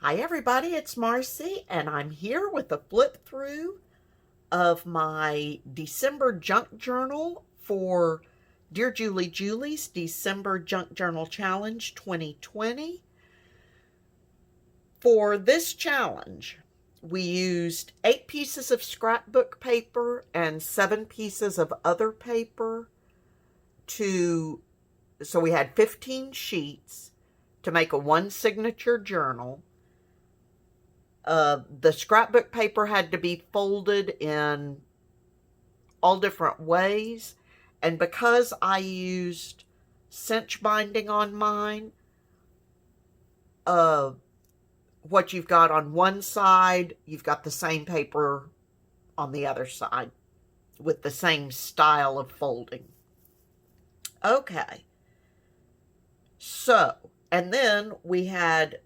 Hi everybody, it's Marcy and I'm here with a flip through of my December junk journal for Dear Julie Julie's December Junk Journal Challenge 2020. For this challenge, we used 8 pieces of scrapbook paper and 7 pieces of other paper so we had 15 sheets to make a one signature journal. The scrapbook paper had to be folded in all different ways. And because I used cinch binding on mine, what you've got on one side, you've got the same paper on the other side with the same style of folding. Okay. So, and then we had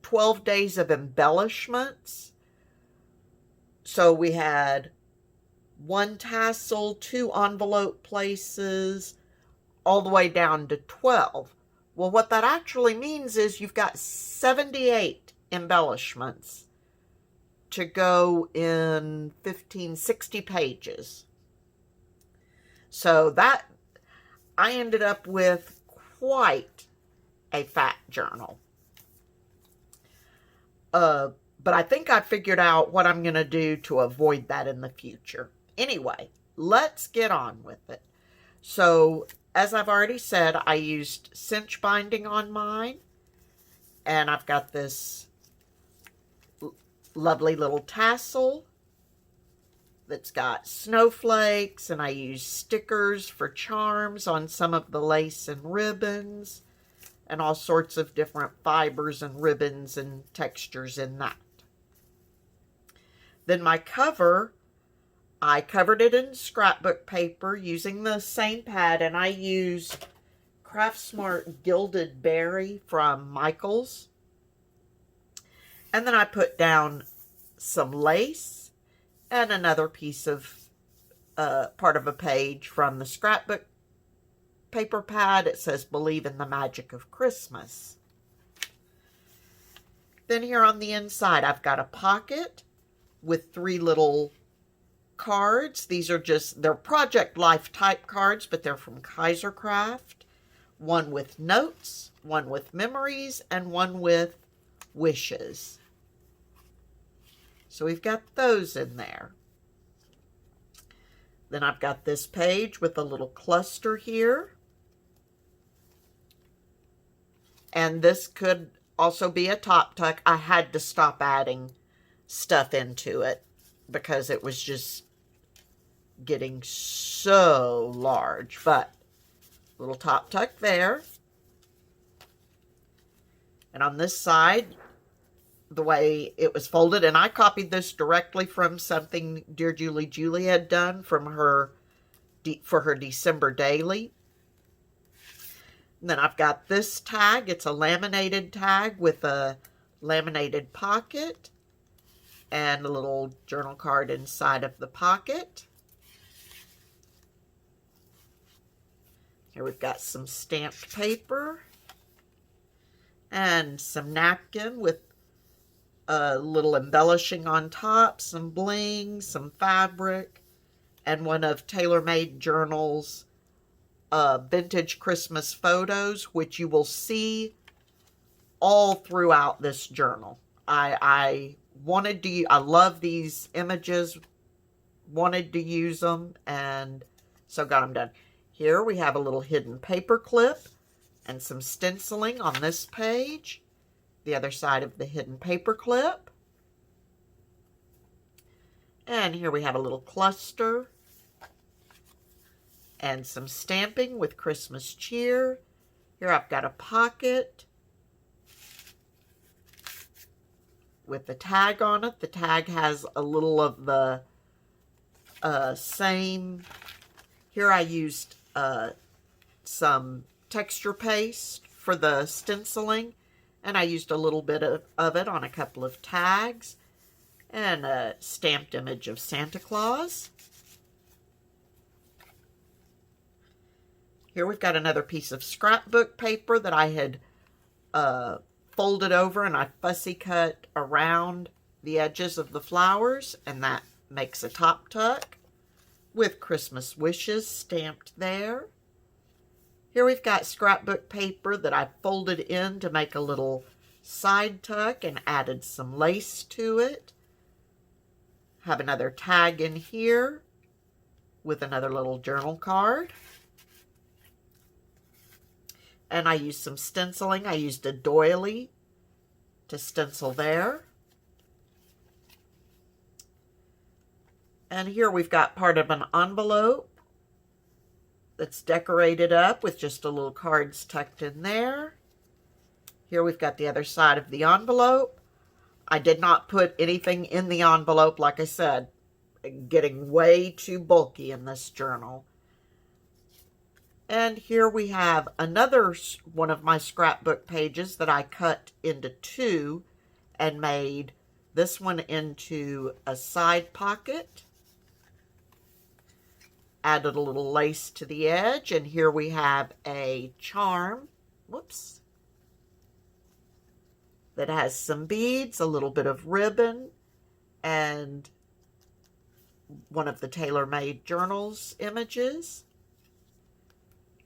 12 days of embellishments. So we had 1 tassel, 2 envelope places, all the way down to 12. Well, what that actually means is you've got 78 embellishments to go in 60 pages. So that, I ended up with quite a fat journal. But I think I figured out what I'm going to do to avoid that in the future. Anyway, let's get on with it. So, as I've already said, I used cinch binding on mine. And I've got this lovely little tassel that's got snowflakes. And I used stickers for charms on some of the lace and ribbons. And all sorts of different fibers and ribbons and textures in that. Then my cover, I covered it in scrapbook paper using the same pad, and I used Craftsmart Gilded Berry from Michaels. And then I put down some lace and another piece of part of a page from the scrapbook paper pad. It says, "Believe in the Magic of Christmas." Then here on the inside, I've got a pocket with 3 little cards. These are they're Project Life type cards, but they're from Kaisercraft. One with notes, one with memories, and one with wishes. So we've got those in there. Then I've got this page with a little cluster here. And this could also be a top tuck. I had to stop adding stuff into it because it was just getting so large. But little top tuck there. And on this side, the way it was folded, and I copied this directly from something Dear Julie had done from her for her December daily. And then I've got this tag. It's a laminated tag with a laminated pocket and a little journal card inside of the pocket. Here we've got some stamped paper and some napkin with a little embellishing on top, some bling, some fabric, and one of TaylorMade Journal's vintage Christmas photos, which you will see all throughout this journal. I love these images, wanted to use them, and so got them done. Here we have a little hidden paper clip and some stenciling on this page. The other side of the hidden paper clip. And here we have a little cluster and some stamping with Christmas cheer. Here I've got a pocket with the tag on it. The tag has a little of the same. Here I used some texture paste for the stenciling, and I used a little bit of it on a couple of tags, and a stamped image of Santa Claus. Here we've got another piece of scrapbook paper that I had fold it over and I fussy cut around the edges of the flowers, and that makes a top tuck with Christmas wishes stamped there. Here we've got scrapbook paper that I folded in to make a little side tuck and added some lace to it. Have another tag in here with another little journal card. And I used some stenciling. I used a doily to stencil there. And here we've got part of an envelope that's decorated up with just a little cards tucked in there. Here we've got the other side of the envelope. I did not put anything in the envelope, like I said, getting way too bulky in this journal. And here we have another one of my scrapbook pages that I cut into two and made this one into a side pocket. Added a little lace to the edge, and here we have a charm, whoops, that has some beads, a little bit of ribbon, and one of the TaylorMade Journals images.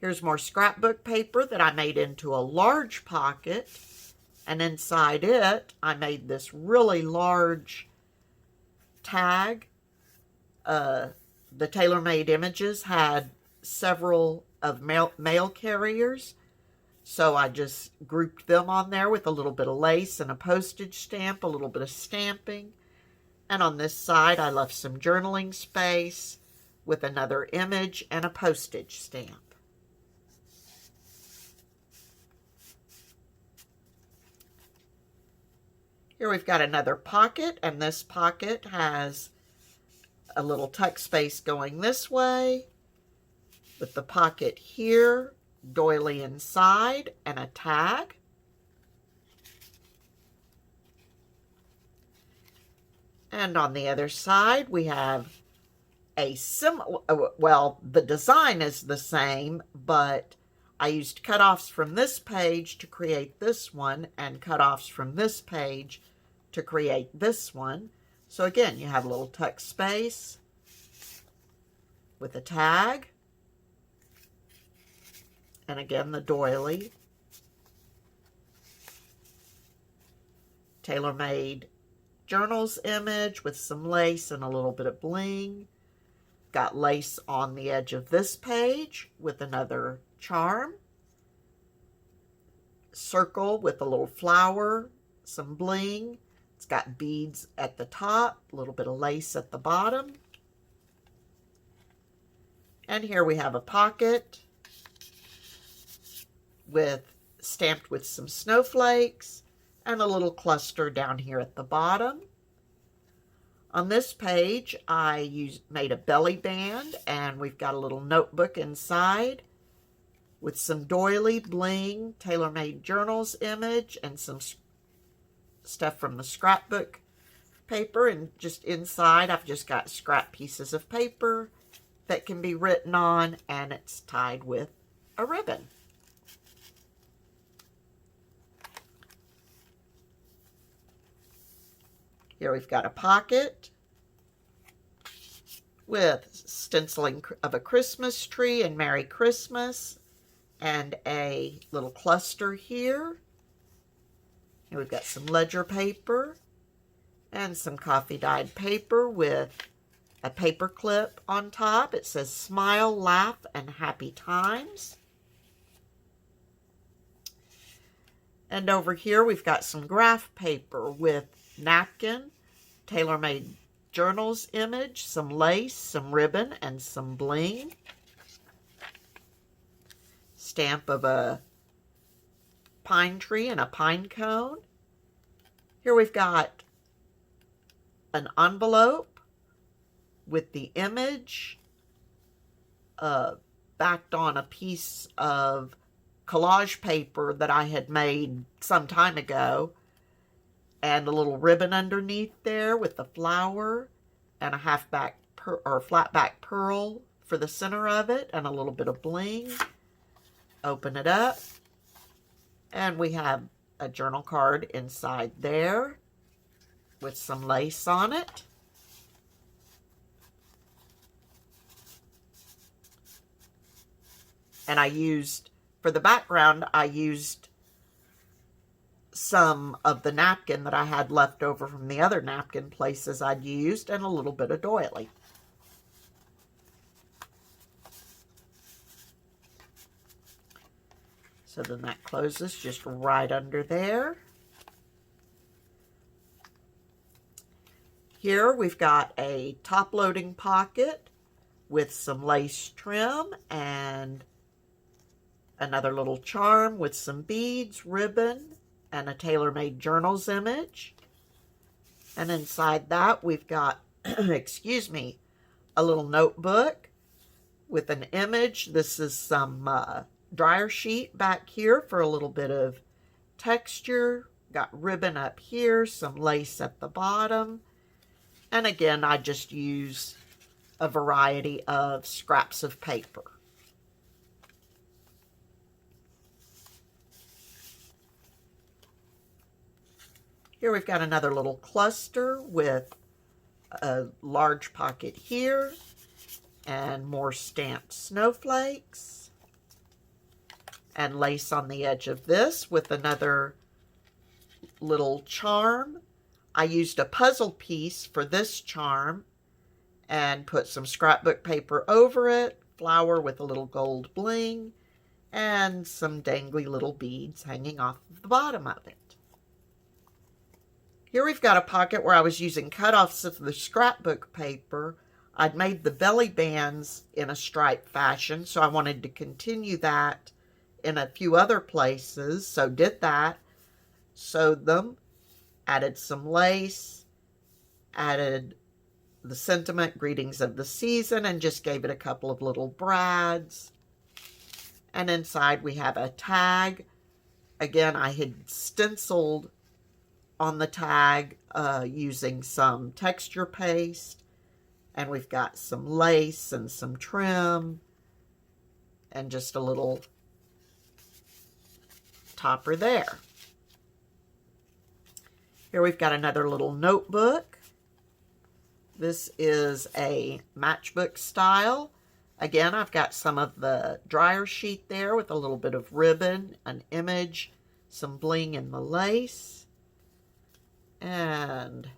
Here's more scrapbook paper that I made into a large pocket, and inside it, I made this really large tag. The TaylorMade images had several of mail carriers, so I just grouped them on there with a little bit of lace and a postage stamp, a little bit of stamping. And on this side, I left some journaling space with another image and a postage stamp. Here we've got another pocket, and this pocket has a little tuck space going this way with the pocket here, doily inside, and a tag. And on the other side, we have a similar, well, the design is the same, but I used cutoffs from this page to create this one and cutoffs from this page to create this one. So again, you have a little tuck space with a tag. And again, the doily. TaylorMade Journals image with some lace and a little bit of bling. Got lace on the edge of this page with another charm. Circle with a little flower, some bling. It's got beads at the top, a little bit of lace at the bottom. And here we have a pocket stamped with some snowflakes and a little cluster down here at the bottom. On this page, I made a belly band, and we've got a little notebook inside with some doily, bling, TaylorMade Journals image, and some stuff from the scrapbook paper. And just inside, I've just got scrap pieces of paper that can be written on, and it's tied with a ribbon. Here we've got a pocket with stenciling of a Christmas tree and Merry Christmas, and a little cluster here. And we've got some ledger paper and some coffee dyed paper with a paper clip on top. It says smile, laugh, and happy times. And over here we've got some graph paper with napkin, TaylorMade Journals image, some lace, some ribbon, and some bling. Stamp of a pine tree and a pine cone. Here we've got an envelope with the image backed on a piece of collage paper that I had made some time ago, and a little ribbon underneath there with the flower and a flat back pearl for the center of it, and a little bit of bling. Open it up, and we have a journal card inside there with some lace on it. And I used, for the background, I used some of the napkin that I had left over from the other napkin places I'd used, and a little bit of doily. So then that closes just right under there. Here we've got a top-loading pocket with some lace trim and another little charm with some beads, ribbon, and a TaylorMade Journals image. And inside that we've got, excuse me, a little notebook with an image. This is some dryer sheet back here for a little bit of texture. Got ribbon up here, some lace at the bottom. And again, I just use a variety of scraps of paper. Here we've got another little cluster with a large pocket here and more stamped snowflakes and lace on the edge of this with another little charm. I used a puzzle piece for this charm and put some scrapbook paper over it, flower with a little gold bling, and some dangly little beads hanging off the bottom of it. Here we've got a pocket where I was using cut-offs of the scrapbook paper. I'd made the belly bands in a stripe fashion, so I wanted to continue that in a few other places, so did that, sewed them, added some lace, added the sentiment, greetings of the season, and just gave it a couple of little brads. And inside we have a tag. Again, I had stenciled on the tag using some texture paste. And we've got some lace and some trim and just a little topper there. Here we've got another little notebook. This is a matchbook style. Again, I've got some of the dryer sheet there with a little bit of ribbon, an image, some bling in the lace. And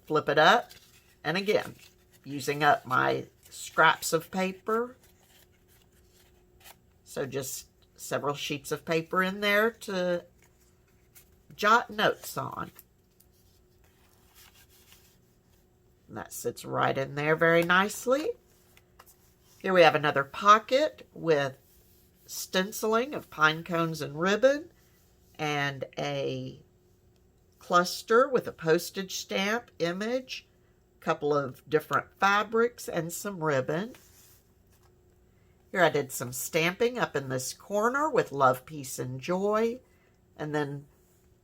flip it up. And again, using up my scraps of paper. So just several sheets of paper in there to jot notes on. And that sits right in there very nicely. Here we have another pocket with stenciling of pine cones and ribbon and a cluster with a postage stamp image, a couple of different fabrics, and some ribbon. Here I did some stamping up in this corner with love, peace, and joy, and then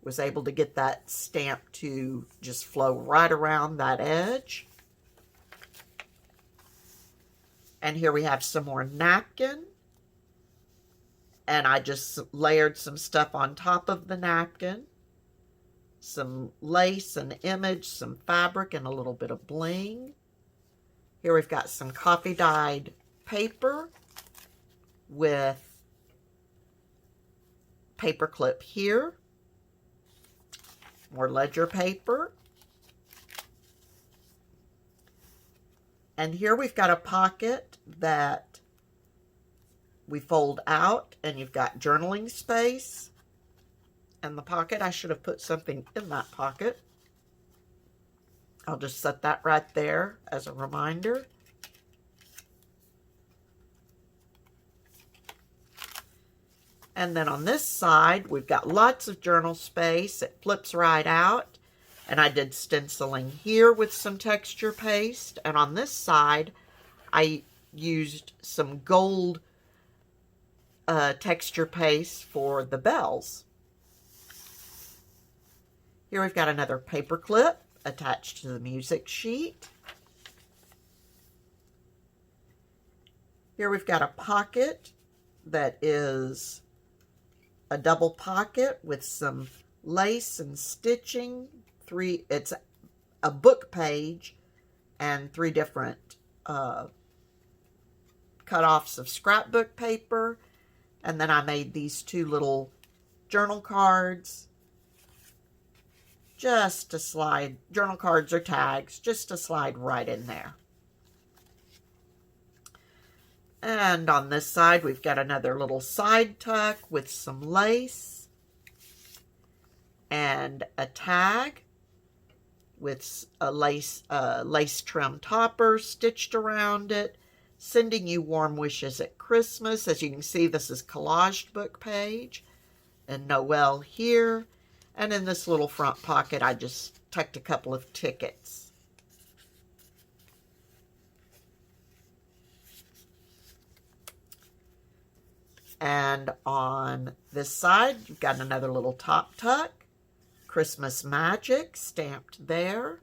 was able to get that stamp to just flow right around that edge. And here we have some more napkin. And I just layered some stuff on top of the napkin. Some lace, an image, some fabric, and a little bit of bling. Here we've got some coffee dyed paper with paper clip here. More ledger paper. And here we've got a pocket that we fold out, and you've got journaling space. And the pocket, I should have put something in that pocket. I'll just set that right there as a reminder. And then on this side, we've got lots of journal space. It flips right out. And I did stenciling here with some texture paste. And on this side, I used some gold texture paste for the bells. Here we've got another paper clip attached to the music sheet. Here we've got a pocket that is a double pocket with some lace and stitching. It's a book page and 3 different cut-offs of scrapbook paper. And then I made these 2 little journal cards just to slide, journal cards or tags, just to slide right in there. And on this side, we've got another little side tuck with some lace and a tag with a lace trim topper stitched around it, sending you warm wishes at Christmas. As you can see, this is collaged book page, and Noel here. And in this little front pocket, I just tucked a couple of tickets. And on this side, you've got another little top tuck. Christmas Magic stamped there.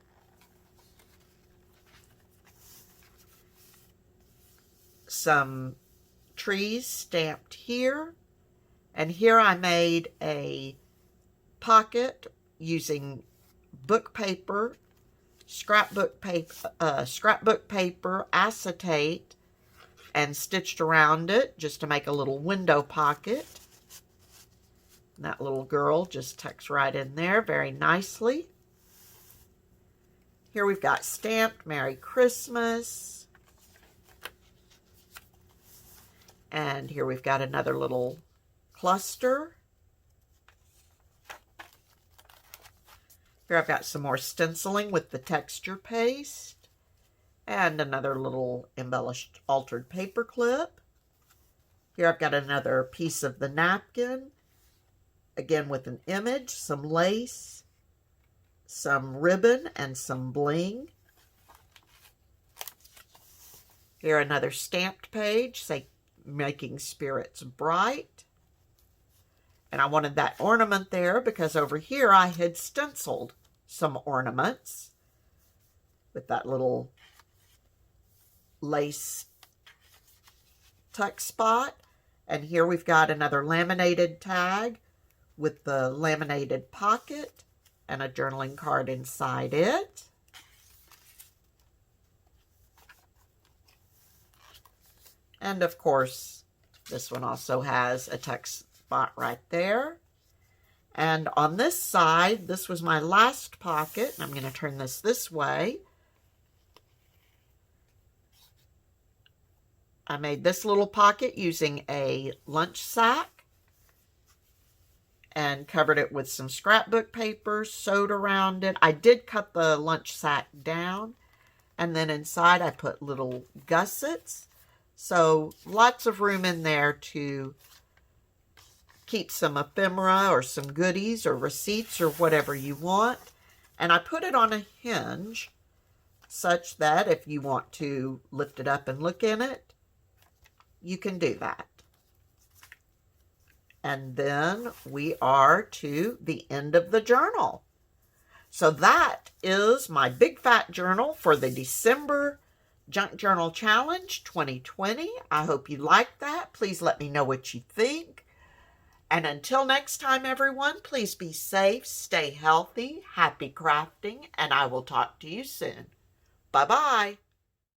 Some trees stamped here. And here I made a pocket using book paper, scrapbook paper, acetate, and stitched around it just to make a little window pocket. And that little girl just tucks right in there very nicely. Here we've got stamped Merry Christmas. And here we've got another little cluster. Here I've got some more stenciling with the texture paste. And another little embellished altered paper clip. Here I've got another piece of the napkin. Again with an image, some lace, some ribbon, and some bling. Here another stamped page, say Making Spirits Bright. And I wanted that ornament there because over here I had stenciled some ornaments with that little lace tuck spot. And here we've got another laminated tag with the laminated pocket and a journaling card inside it. And of course, this one also has a tuck spot right there. And on this side, this was my last pocket. And I'm going to turn this way. I made this little pocket using a lunch sack and covered it with some scrapbook paper, sewed around it. I did cut the lunch sack down, and then inside I put little gussets. So lots of room in there to keep some ephemera or some goodies or receipts or whatever you want. And I put it on a hinge such that if you want to lift it up and look in it, you can do that. And then we are to the end of the journal. So that is my big fat journal for the December Junk Journal Challenge 2020. I hope you liked that. Please let me know what you think. And until next time, everyone, please be safe, stay healthy, happy crafting, and I will talk to you soon. Bye-bye.